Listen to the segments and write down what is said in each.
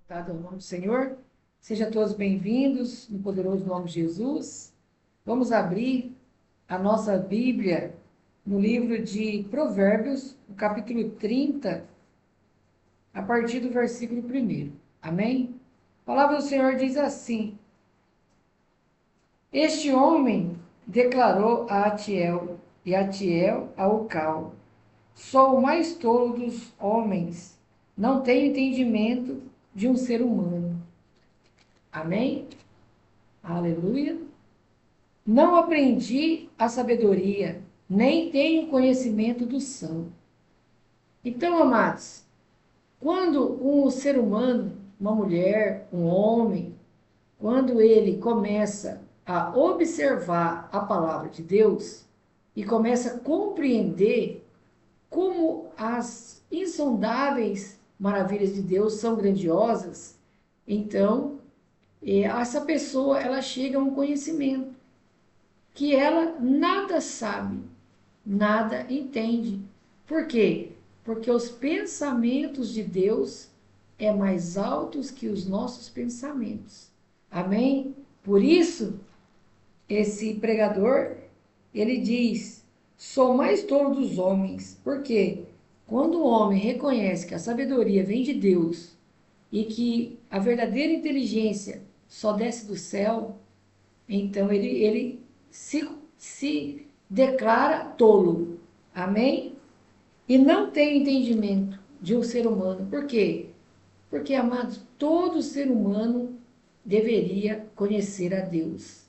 Exaltado é o nome do Senhor. Sejam todos bem-vindos no poderoso nome de Jesus. Vamos abrir a nossa Bíblia no livro de Provérbios, no capítulo 30, a partir do versículo 1. Amém? A palavra do Senhor diz assim: Este homem declarou a Atiel e Atiel a Ucal: Sou o mais tolo dos homens, não tenho entendimento de um ser humano. Amém? Aleluia. Não aprendi a sabedoria, nem tenho conhecimento do são. Então, amados, quando um ser humano, uma mulher, um homem, quando ele começa a observar a palavra de Deus e começa a compreender como as insondáveis maravilhas de Deus são grandiosas, então essa pessoa ela chega a um conhecimento que ela nada sabe, nada entende. Por quê? Porque os pensamentos de Deus é mais altos que os nossos pensamentos. Amém? Por isso, esse pregador, ele diz: sou mais tolo dos homens. Por quê? Quando o homem reconhece que a sabedoria vem de Deus e que a verdadeira inteligência só desce do céu, então ele se declara tolo. Amém? E não tem entendimento de um ser humano. Por quê? Porque, amados, todo ser humano deveria conhecer a Deus.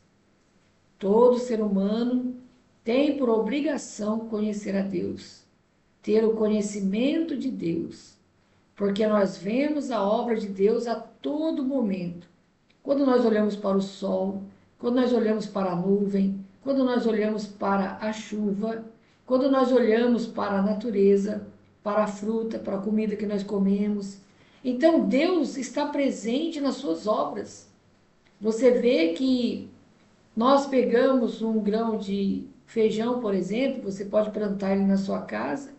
Todo ser humano tem por obrigação conhecer a Deus, ter o conhecimento de Deus, porque nós vemos a obra de Deus a todo momento. Quando nós olhamos para o sol, quando nós olhamos para a nuvem, quando nós olhamos para a chuva, quando nós olhamos para a natureza, para a fruta, para a comida que nós comemos. Então Deus está presente nas suas obras. Você vê que nós pegamos um grão de feijão, por exemplo, você pode plantar ele na sua casa,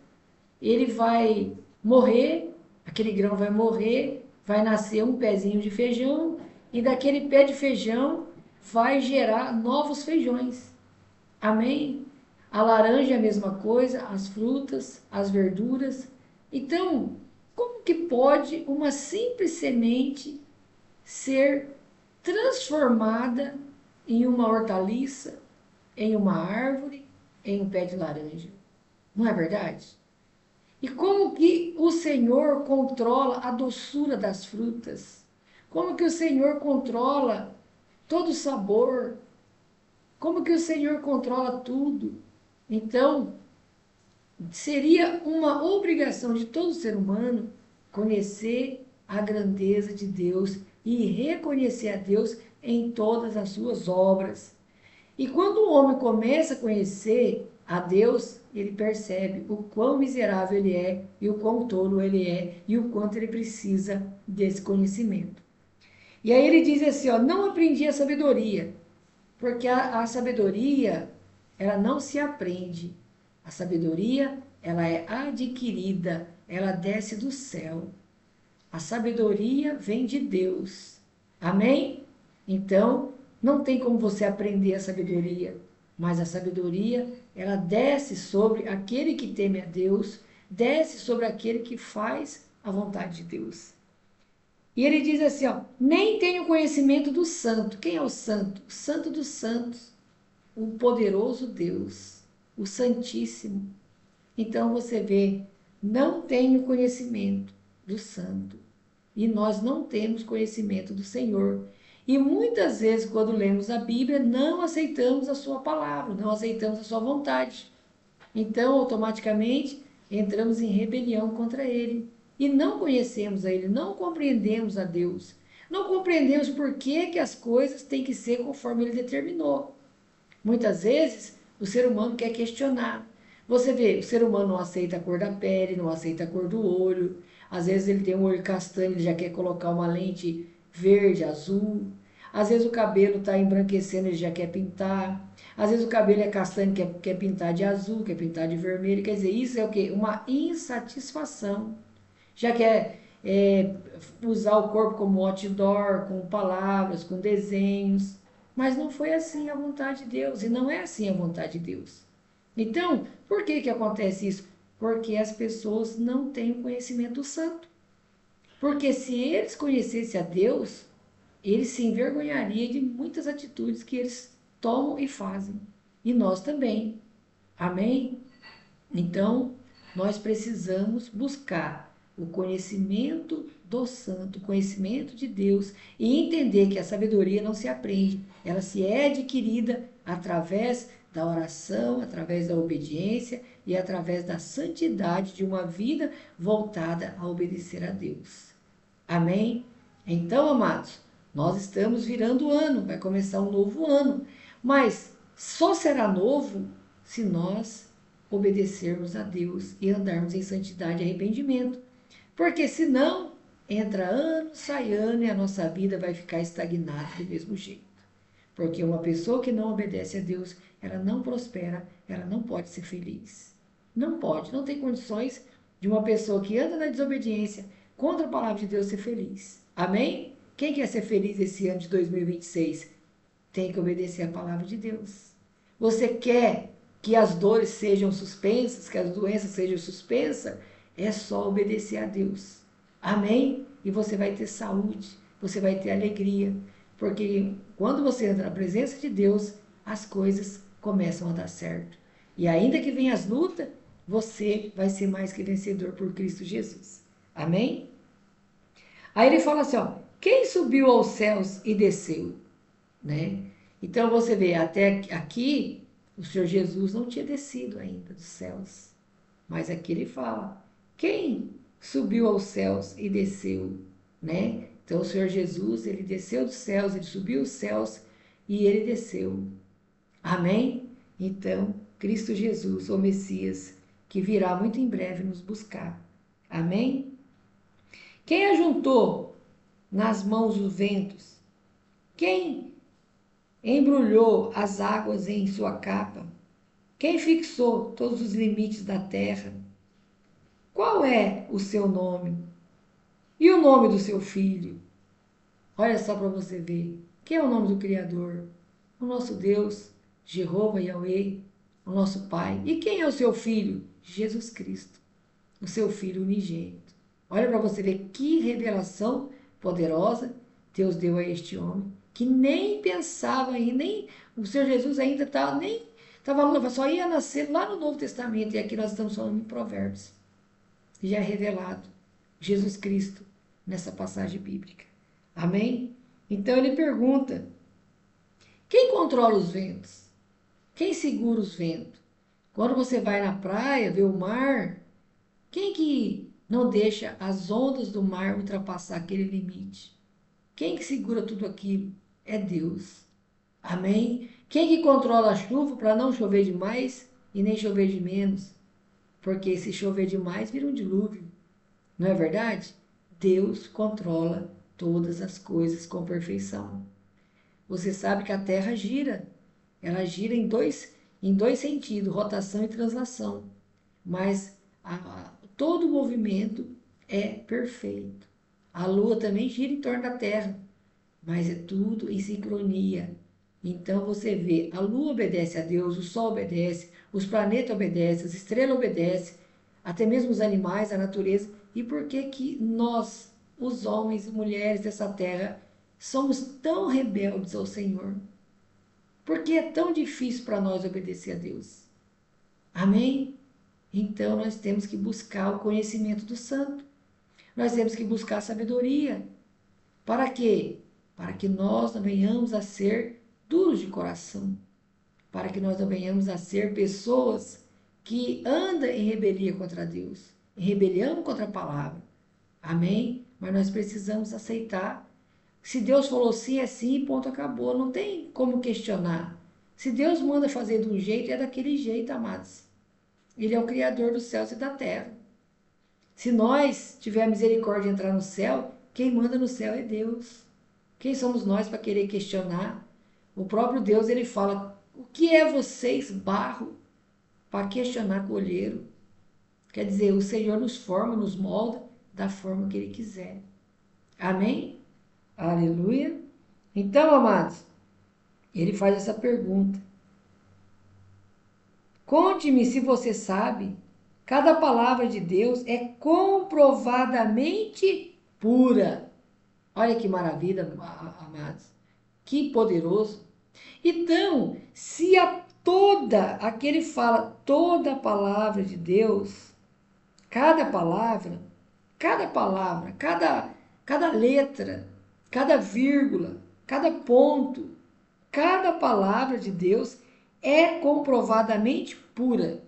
ele vai morrer, aquele grão vai morrer, vai nascer um pezinho de feijão, e daquele pé de feijão vai gerar novos feijões. Amém? A laranja é a mesma coisa, as frutas, as verduras. Então, como que pode uma simples semente ser transformada em uma hortaliça, em uma árvore, em um pé de laranja? Não é verdade? E como que o Senhor controla a doçura das frutas? Como que o Senhor controla todo o sabor? Como que o Senhor controla tudo? Então, seria uma obrigação de todo ser humano conhecer a grandeza de Deus e reconhecer a Deus em todas as suas obras. E quando o homem começa a conhecer a Deus, ele percebe o quão miserável ele é e o quão tolo ele é e o quanto ele precisa desse conhecimento. E aí ele diz assim, ó, não aprendi a sabedoria, porque a sabedoria, ela não se aprende. A sabedoria, ela é adquirida, ela desce do céu. A sabedoria vem de Deus. Amém? Então, não tem como você aprender a sabedoria, mas a sabedoria, ela desce sobre aquele que teme a Deus, desce sobre aquele que faz a vontade de Deus. E ele diz assim, ó, nem tenho conhecimento do santo. Quem é o santo? O santo dos santos, o poderoso Deus, o santíssimo. Então você vê, não tenho conhecimento do santo. E nós não temos conhecimento do Senhor. E muitas vezes, quando lemos a Bíblia, não aceitamos a sua palavra, não aceitamos a sua vontade. Então, automaticamente, entramos em rebelião contra Ele. E não conhecemos a Ele, não compreendemos a Deus. Não compreendemos por que as coisas têm que ser conforme Ele determinou. Muitas vezes, o ser humano quer questionar. Você vê, o ser humano não aceita a cor da pele, não aceita a cor do olho. Às vezes ele tem um olho castanho, ele já quer colocar uma lente verde, azul. Às vezes o cabelo está embranquecendo, ele já quer pintar. Às vezes o cabelo é castanho, quer pintar de azul, quer pintar de vermelho. Quer dizer, isso é o quê? Uma insatisfação. Já quer usar o corpo como outdoor, com palavras, com desenhos. Mas não foi assim a vontade de Deus, e não é assim a vontade de Deus. Então, por que que acontece isso? Porque as pessoas não têm o conhecimento do santo. Porque se eles conhecessem a Deus, eles se envergonhariam de muitas atitudes que eles tomam e fazem. E nós também. Amém? Então, nós precisamos buscar o conhecimento do santo, o conhecimento de Deus e entender que a sabedoria não se aprende, ela se é adquirida através da oração, através da obediência e através da santidade de uma vida voltada a obedecer a Deus. Amém? Então, amados, nós estamos virando o ano, vai começar um novo ano, mas só será novo se nós obedecermos a Deus e andarmos em santidade e arrependimento. Porque senão, entra ano, sai ano e a nossa vida vai ficar estagnada do mesmo jeito. Porque uma pessoa que não obedece a Deus, ela não prospera, ela não pode ser feliz. Não pode, não tem condições de uma pessoa que anda na desobediência contra a palavra de Deus ser feliz. Amém? Quem quer ser feliz esse ano de 2026? Tem que obedecer a palavra de Deus. Você quer que as dores sejam suspensas, que as doenças sejam suspensas? É só obedecer a Deus. Amém? E você vai ter saúde, você vai ter alegria. Porque quando você entra na presença de Deus, as coisas começam a dar certo. E ainda que venham as lutas, você vai ser mais que vencedor por Cristo Jesus. Amém? Aí ele fala assim, ó, quem subiu aos céus e desceu, né? Então você vê, até aqui, o Senhor Jesus não tinha descido ainda dos céus. Mas aqui ele fala, quem subiu aos céus e desceu, né? Então o Senhor Jesus, ele desceu dos céus, ele subiu os céus e ele desceu. Amém? Então, Cristo Jesus, o Messias, que virá muito em breve nos buscar. Amém? Quem ajuntou nas mãos os ventos? Quem embrulhou as águas em sua capa? Quem fixou todos os limites da terra? Qual é o seu nome? E o nome do seu filho? Olha só para você ver. Quem é o nome do Criador? O nosso Deus, Jeová Yahweh, o nosso Pai. E quem é o seu filho? Jesus Cristo, o seu filho unigênito. Olha para você ver que revelação poderosa Deus deu a este homem, que nem pensava em, nem o Senhor Jesus ainda estava, nem estava, só ia nascer lá no Novo Testamento, e aqui nós estamos falando em Provérbios. Já é revelado Jesus Cristo nessa passagem bíblica. Amém? Então ele pergunta: quem controla os ventos? Quem segura os ventos? Quando você vai na praia, vê o mar, quem que não deixa as ondas do mar ultrapassar aquele limite? Quem que segura tudo aquilo? É Deus. Amém? Quem que controla a chuva para não chover demais e nem chover de menos? Porque se chover demais, vira um dilúvio. Não é verdade? Deus controla todas as coisas com perfeição. Você sabe que a Terra gira. Ela gira em dois sentidos, rotação e translação. Mas todo o movimento é perfeito. A Lua também gira em torno da Terra, mas é tudo em sincronia. Então você vê, a Lua obedece a Deus, o Sol obedece, os planetas obedecem, as estrelas obedecem, até mesmo os animais, a natureza. E por que que nós, os homens e mulheres dessa terra, somos tão rebeldes ao Senhor? Por que é tão difícil para nós obedecer a Deus? Amém? Então nós temos que buscar o conhecimento do santo. Nós temos que buscar a sabedoria. Para quê? Para que nós não venhamos a ser duros de coração. Para que nós não venhamos a ser pessoas que andam em rebelião contra Deus, em rebelião contra a palavra. Amém? Mas nós precisamos aceitar. Se Deus falou sim, é sim, ponto, acabou. Não tem como questionar. Se Deus manda fazer de um jeito, é daquele jeito, amados. Ele é o Criador dos céus e da terra. Se nós tivermos misericórdia de entrar no céu, quem manda no céu é Deus. Quem somos nós para querer questionar? O próprio Deus, ele fala, o que é vocês, barro, para questionar colheiro? Quer dizer, o Senhor nos forma, nos molda, da forma que Ele quiser. Amém? Aleluia. Então, amados, ele faz essa pergunta. Conte-me se você sabe, cada palavra de Deus é comprovadamente pura. Olha que maravilha, amados. Que poderoso. Então, se aqui ele fala toda a palavra de Deus, cada palavra, cada letra, cada vírgula, cada ponto, cada palavra de Deus é comprovadamente pura.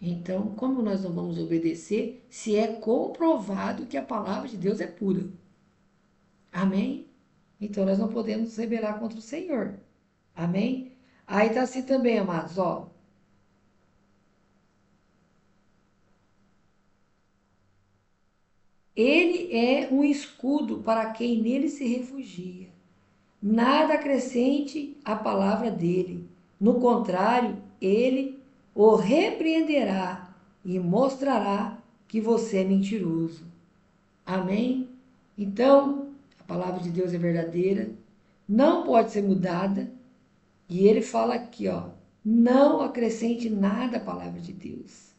Então, como nós não vamos obedecer se é comprovado que a palavra de Deus é pura? Amém? Então, nós não podemos nos rebelar contra o Senhor. Amém? Aí está assim também, amados, ó. Ele é um escudo para quem nele se refugia. Nada acrescente à palavra dele. No contrário, ele o repreenderá e mostrará que você é mentiroso. Amém? Então, a palavra de Deus é verdadeira, não pode ser mudada. E ele fala aqui, ó, não acrescente nada à palavra de Deus.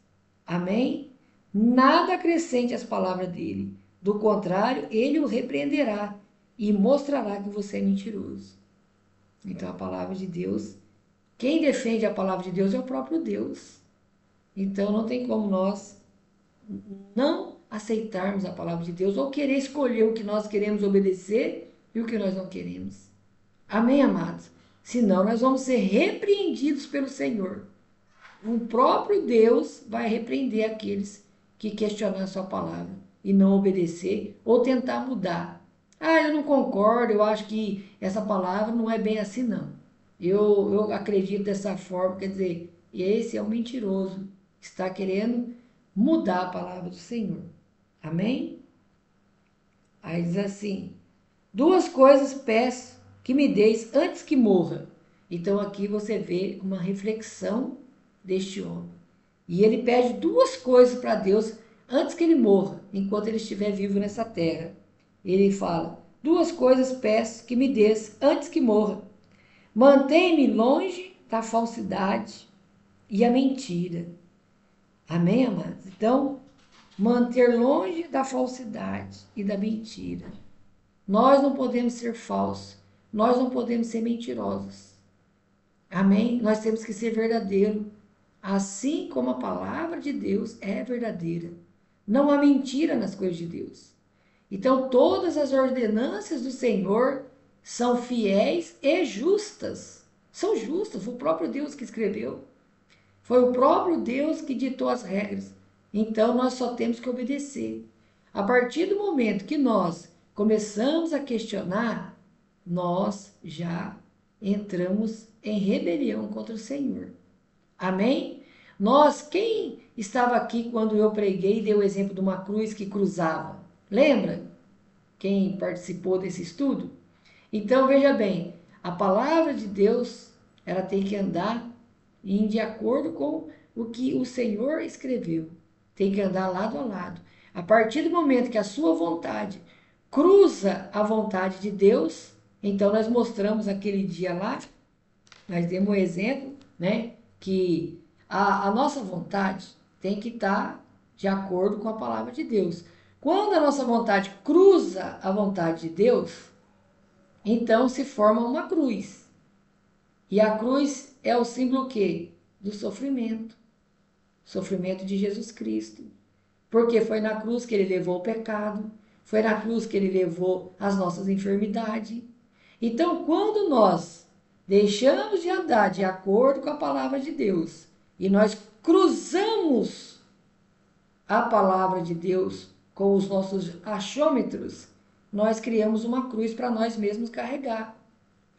Amém? Nada acrescente às palavras dele. Do contrário, ele o repreenderá e mostrará que você é mentiroso. Então, a palavra de Deus, quem defende a palavra de Deus é o próprio Deus. Então, não tem como nós não aceitarmos a palavra de Deus ou querer escolher o que nós queremos obedecer e o que nós não queremos. Amém, amados? Senão, nós vamos ser repreendidos pelo Senhor. O próprio Deus vai repreender aqueles que questionam a sua palavra e não obedecer ou tentar mudar. Ah, eu não concordo, eu acho que essa palavra não é bem assim, não. Eu acredito dessa forma, quer dizer, esse é um mentiroso, está querendo mudar a palavra do Senhor. Amém? Aí diz assim, 2 coisas peço que me deis antes que morra. Então aqui você vê uma reflexão deste homem. E ele pede 2 coisas para Deus antes que ele morra, enquanto ele estiver vivo nessa terra. Ele fala, 2 coisas peço que me des antes que morra. Mantém-me longe da falsidade e a mentira. Amém, amados? Então, manter longe da falsidade e da mentira. Nós não podemos ser falsos. Nós não podemos ser mentirosos. Amém? Nós temos que ser verdadeiro. Assim como a palavra de Deus é verdadeira. Não há mentira nas coisas de Deus. Então, todas as ordenanças do Senhor são fiéis e justas. São justas. Foi o próprio Deus que escreveu. Foi o próprio Deus que ditou as regras. Então, nós só temos que obedecer. A partir do momento que nós começamos a questionar, nós já entramos em rebelião contra o Senhor. Amém? Quem estava aqui quando eu preguei e dei o exemplo de uma cruz que cruzava? Lembra? Quem participou desse estudo? Então, veja bem, a palavra de Deus, ela tem que andar de acordo com o que o Senhor escreveu. Tem que andar lado a lado. A partir do momento que a sua vontade cruza a vontade de Deus, então nós mostramos aquele dia lá, nós demos um exemplo, né? Que a nossa vontade tem que estar de acordo com a palavra de Deus. Quando a nossa vontade cruza a vontade de Deus, então se forma uma cruz. E a cruz é o símbolo quê? Do sofrimento. Sofrimento de Jesus Cristo. Porque foi na cruz que ele levou o pecado, foi na cruz que ele levou as nossas enfermidades. Então, quando nós deixamos de andar de acordo com a palavra de Deus e nós cruzamos a palavra de Deus com os nossos achômetros, nós criamos uma cruz para nós mesmos carregar.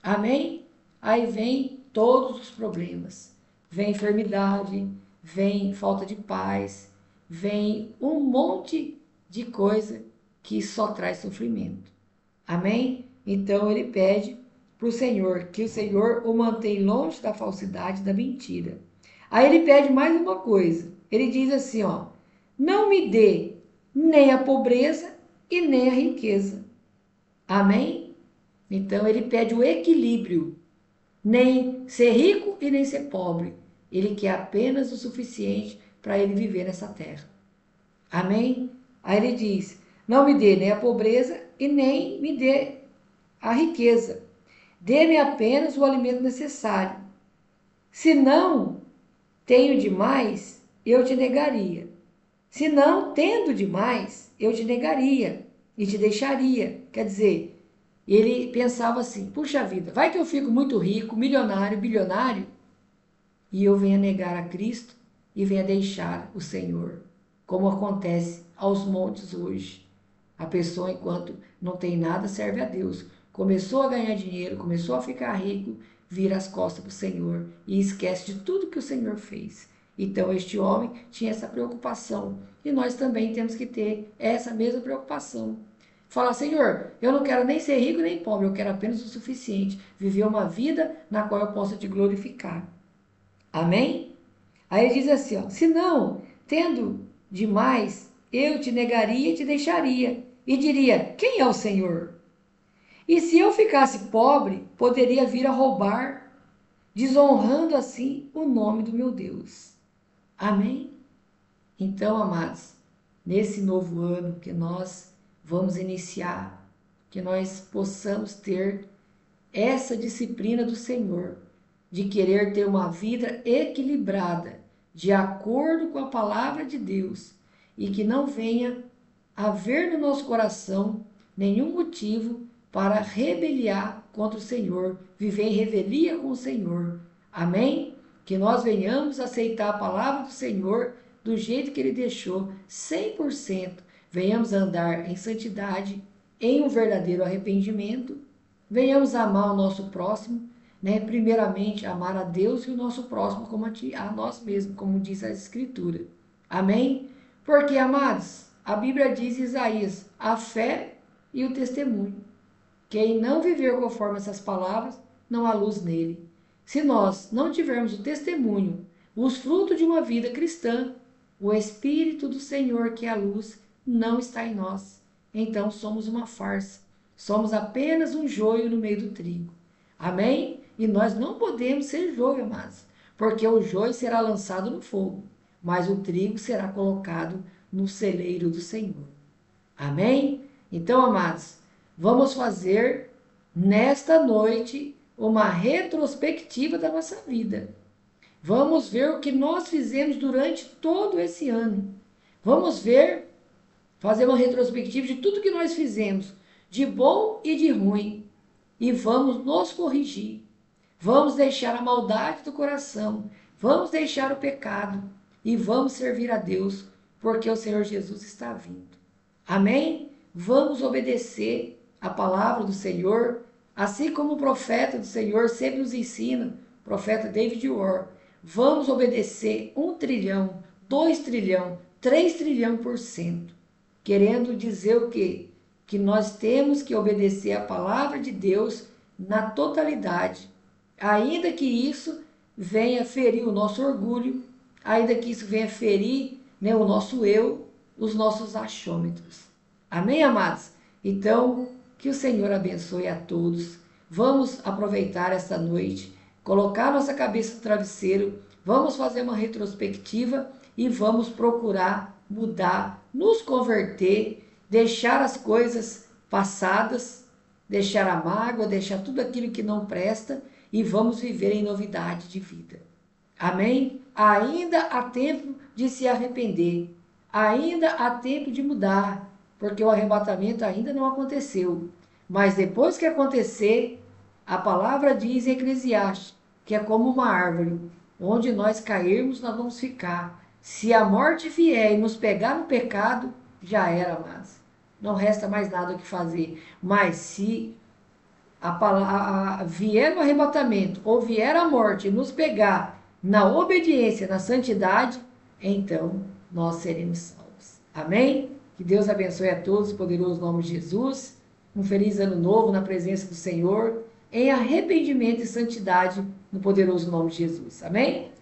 Amém? Aí vem todos os problemas. Vem enfermidade, vem falta de paz, vem um monte de coisa que só traz sofrimento. Amém? Então ele pede para o Senhor que o Senhor o mantém longe da falsidade e da mentira. Aí ele pede mais uma coisa. Ele diz assim, ó, não me dê nem a pobreza e nem a riqueza. Amém? Então ele pede o equilíbrio, nem ser rico e nem ser pobre. Ele quer apenas o suficiente para ele viver nessa terra. Amém? Aí ele diz: não me dê nem a pobreza e nem me dê a riqueza. Dê-me apenas o alimento necessário. Se não tenho demais, eu te negaria. Se não tendo demais, eu te negaria e te deixaria. Quer dizer, ele pensava assim: puxa vida, vai que eu fico muito rico, milionário, bilionário, e eu venha negar a Cristo e venha deixar o Senhor, como acontece aos montes hoje. A pessoa, enquanto não tem nada, serve a Deus. Começou a ganhar dinheiro, começou a ficar rico, vira as costas para o Senhor e esquece de tudo que o Senhor fez. Então, este homem tinha essa preocupação e nós também temos que ter essa mesma preocupação. Fala: Senhor, eu não quero nem ser rico nem pobre, eu quero apenas o suficiente, viver uma vida na qual eu possa te glorificar. Amém? Aí ele diz assim, ó: se não, tendo demais, eu te negaria e te deixaria, e diria: quem é o Senhor? E se eu ficasse pobre, poderia vir a roubar, desonrando assim o nome do meu Deus. Amém? Então, amados, nesse novo ano que nós vamos iniciar, que nós possamos ter essa disciplina do Senhor, de querer ter uma vida equilibrada, de acordo com a palavra de Deus, e que não venha haver no nosso coração nenhum motivo para rebeliar contra o Senhor, viver em revelia com o Senhor. Amém? Que nós venhamos aceitar a palavra do Senhor do jeito que Ele deixou, 100%. Venhamos andar em santidade, em um verdadeiro arrependimento. Venhamos amar o nosso próximo, né? Primeiramente, amar a Deus e o nosso próximo como a nós mesmos, como diz a Escritura. Amém? Porque, amados, a Bíblia diz em Isaías: a fé e o testemunho. Quem não viver conforme essas palavras, não há luz nele. Se nós não tivermos o testemunho, os frutos de uma vida cristã, o Espírito do Senhor, que é a luz, não está em nós. Então somos uma farsa. Somos apenas um joio no meio do trigo. Amém? E nós não podemos ser joio, amados, porque o joio será lançado no fogo, mas o trigo será colocado no celeiro do Senhor. Amém? Então, amados, vamos fazer nesta noite uma retrospectiva da nossa vida. Vamos ver o que nós fizemos durante todo esse ano. Vamos ver, fazer uma retrospectiva de tudo que nós fizemos, de bom e de ruim, e vamos nos corrigir. Vamos deixar a maldade do coração, vamos deixar o pecado e vamos servir a Deus, porque o Senhor Jesus está vindo. Amém? Vamos obedecer a palavra do Senhor, assim como o profeta do Senhor sempre nos ensina, o profeta David Orr. Vamos obedecer 1 trilhão, 2 trilhão, 3 trilhão por cento. Querendo dizer o quê? Que nós temos que obedecer a palavra de Deus na totalidade, ainda que isso venha ferir o nosso orgulho, ainda que isso venha ferir, né, o nosso eu, os nossos achômetros. Amém, amados? Então, que o Senhor abençoe a todos. Vamos aproveitar esta noite, colocar nossa cabeça no travesseiro, vamos fazer uma retrospectiva e vamos procurar mudar, nos converter, deixar as coisas passadas, deixar a mágoa, deixar tudo aquilo que não presta e vamos viver em novidade de vida. Amém? Ainda há tempo de se arrepender, ainda há tempo de mudar, porque o arrebatamento ainda não aconteceu. Mas depois que acontecer, a palavra diz em Eclesiastes que é como uma árvore, onde nós cairmos, nós vamos ficar. Se a morte vier e nos pegar no pecado, já era, amados. Não resta mais nada o que fazer. Mas se vier no arrebatamento ou vier a morte e nos pegar na obediência, na santidade, então nós seremos salvos. Amém? Que Deus abençoe a todos, em poderoso nome de Jesus. Um feliz ano novo na presença do Senhor, em arrependimento e santidade, no poderoso nome de Jesus. Amém?